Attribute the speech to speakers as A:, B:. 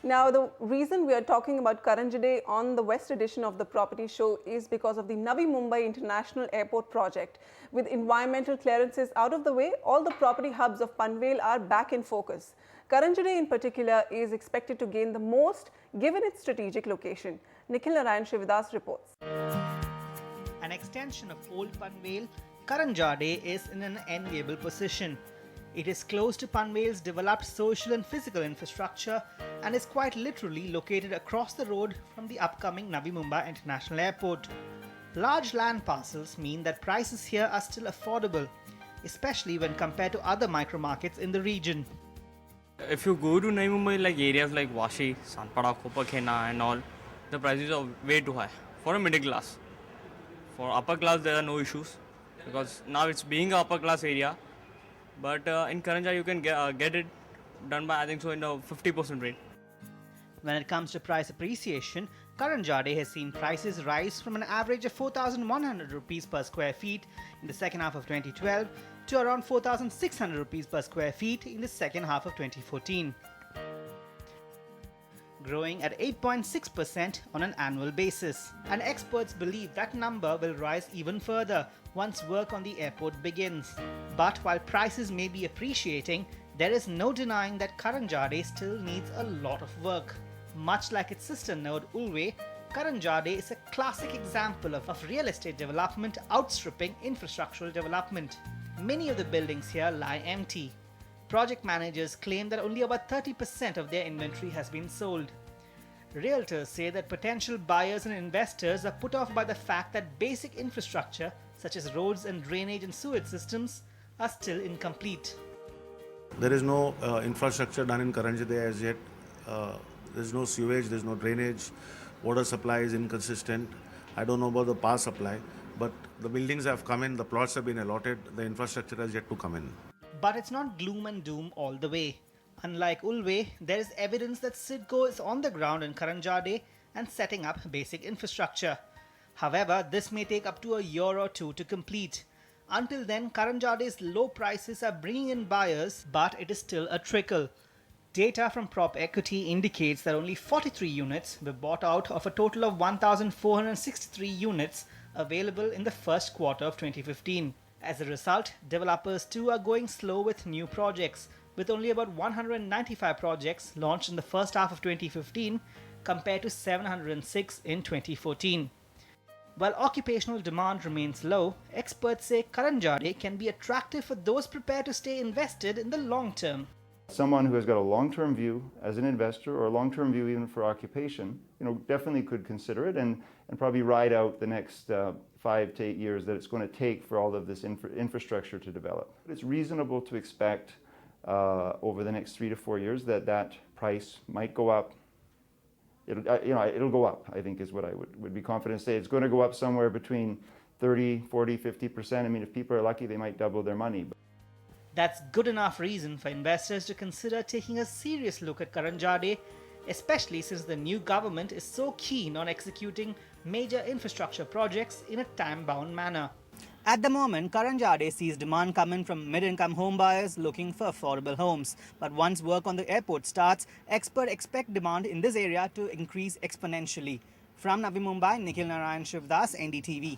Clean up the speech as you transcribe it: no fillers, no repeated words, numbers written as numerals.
A: Now, the reason we are talking about Karanjade on the West edition of the property show is because of the Navi Mumbai International Airport project. With environmental clearances out of the way, all the property hubs of Panvel are back in focus. Karanjade in particular is expected to gain the most given its strategic location. Nikhil Sivadas reports.
B: An extension of Old Panvel, Karanjade is in an enviable position. It is close to Panvel's developed social and physical infrastructure and is quite literally located across the road from the upcoming Navi Mumbai International Airport. Large land parcels mean that prices here are still affordable, especially when compared to other micro markets in the region.
C: If you go to Navi Mumbai, like areas like Vashi, Sanpada, Kopakhena and all, the prices are way too high for a middle class. For upper class, there are no issues because now it's being an upper class area. But in Karanjade, you can get it done by, I think so, in a 50% rate.
B: When it comes to price appreciation, Karanjade has seen prices rise from an average of 4,100 rupees per square feet in the second half of 2012 to around 4,600 rupees per square feet in the second half of 2014, growing at 8.6% on an annual basis. And experts believe that number will rise even further once work on the airport begins. But while prices may be appreciating, there is no denying that Karanjade still needs a lot of work. Much like its sister node Ulve, Karanjade is a classic example of real estate development outstripping infrastructural development. Many of the buildings here lie empty. Project managers claim that only about 30% of their inventory has been sold. Realtors say that potential buyers and investors are put off by the fact that basic infrastructure such as roads and drainage and sewage systems are still incomplete.
D: There is no infrastructure done in Karanjade as yet. There's no sewage, there's no drainage, water supply is inconsistent. I don't know about the power supply, but the buildings have come in, the plots have been allotted, the infrastructure has yet to come in.
B: But it's not gloom and doom all the way. Unlike Ulve, there is evidence that CIDCO is on the ground in Karanjade and setting up basic infrastructure. However, this may take up to a year or two to complete. Until then, Karanjade's low prices are bringing in buyers, but it is still a trickle. Data from Prop Equity indicates that only 43 units were bought out of a total of 1,463 units available in the first quarter of 2015. As a result, developers too are going slow with new projects, with only about 195 projects launched in the first half of 2015 compared to 706 in 2014. While occupational demand remains low, experts say Karanjade can be attractive for those prepared to stay invested in the long term.
E: Someone who has got a long-term view as an investor or a long-term view even for occupation, definitely could consider it and probably ride out the next 5 to 8 years that it's going to take for all of this infrastructure to develop. It's reasonable to expect over the next 3 to 4 years that price might go up. It'll go up, I think is what I would be confident to say. It's going to go up somewhere between 30, 40, 50%. I mean, if people are lucky, they might double their money.
B: That's good enough reason for investors to consider taking a serious look at Karanjade, especially since the new government is so keen on executing major infrastructure projects in a time-bound manner. At the moment, Karanjade sees demand coming from mid-income homebuyers looking for affordable homes. But once work on the airport starts, experts expect demand in this area to increase exponentially. From Navi Mumbai, Nikhil Sivadas, NDTV.